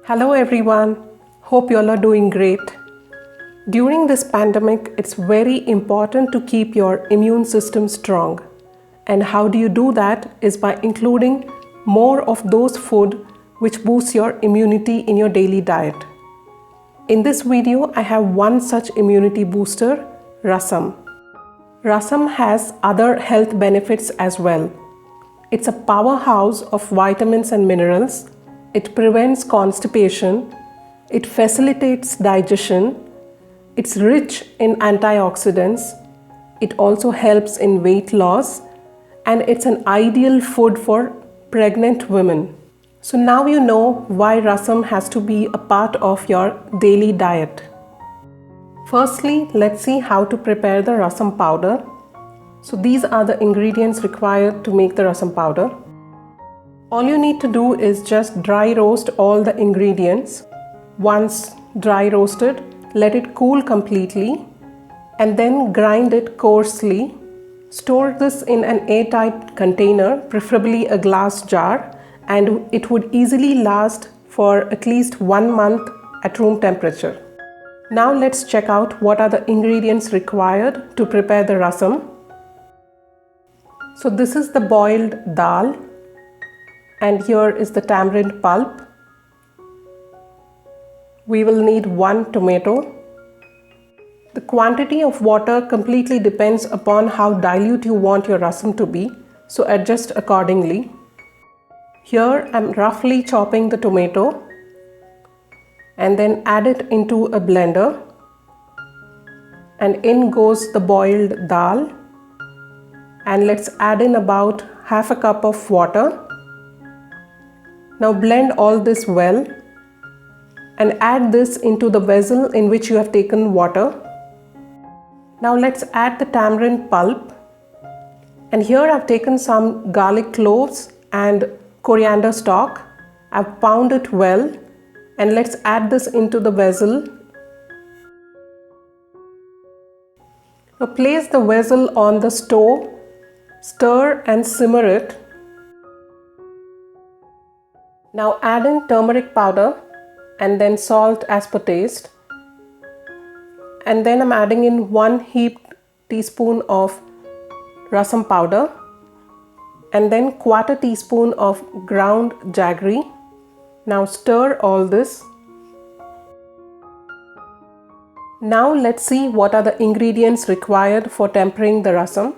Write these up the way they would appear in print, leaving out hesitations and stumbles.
Hello everyone, hope you all are doing great. During this pandemic, it's very important to keep your immune system strong. And how do you do that is by including more of those food which boosts your immunity in your daily diet. In this video, I have one such immunity booster, Rasam. Rasam has other health benefits as well. It's a powerhouse of vitamins and minerals. It prevents constipation, it facilitates digestion, it's rich in antioxidants, it also helps in weight loss, and it's an ideal food for pregnant women. So now you know why Rasam has to be a part of your daily diet. Firstly, let's see how to prepare the Rasam powder. So these are the ingredients required to make the Rasam powder. All you need to do is just dry roast all the ingredients. Once dry roasted, let it cool completely and then grind it coarsely. Store this in an airtight container, preferably a glass jar, and it would easily last for at least 1 month at room temperature. Now let's check out what are the ingredients required to prepare the rasam. So this is the boiled dal. And here is the tamarind pulp. We will need 1 tomato. The quantity of water completely depends upon how dilute you want your rasam to be, so adjust accordingly. Here I am roughly chopping the tomato and then add it into a blender, and in goes the boiled dal, and let's add in about half a cup of water. Now blend all this well and add this into the vessel in which you have taken water. Now let's add the tamarind pulp, and here I've taken some garlic cloves and coriander stalk. I've pounded it well, and let's add this into the vessel. Now place the vessel on the stove, stir and simmer it. Now add in turmeric powder and then salt as per taste. And then I'm adding in 1 heaped teaspoon of rasam powder and then 1/4 teaspoon of ground jaggery. Now stir all this. Now let's see what are the ingredients required for tempering the rasam.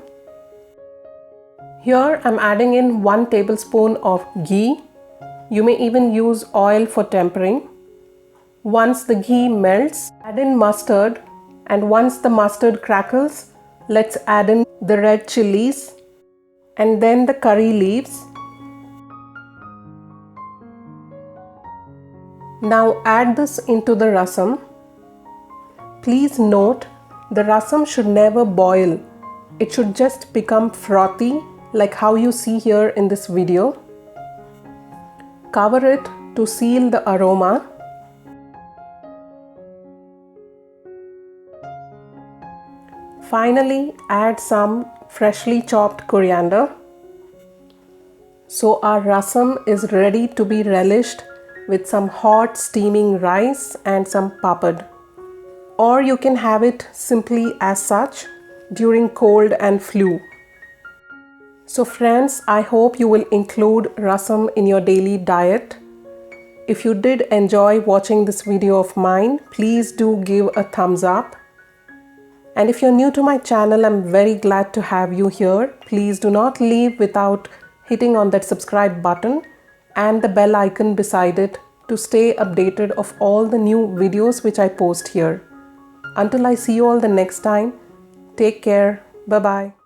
Here I'm adding in 1 tablespoon of ghee. You may even use oil for tempering. Once the ghee melts, add in mustard, and once the mustard crackles, let's add in the red chilies and then the curry leaves. Now add this into the rasam. Please note, the rasam should never boil. It should just become frothy like how you see here in this video. Cover it to seal the aroma. Finally, add some freshly chopped coriander. So our rasam is ready to be relished with some hot steaming rice and some papad. Or you can have it simply as such during cold and flu. So friends, I hope you will include rasam in your daily diet. If you did enjoy watching this video of mine, please do give a thumbs up. And if you're new to my channel, I'm very glad to have you here. Please do not leave without hitting on that subscribe button and the bell icon beside it to stay updated of all the new videos which I post here. Until I see you all the next time, take care. Bye-bye.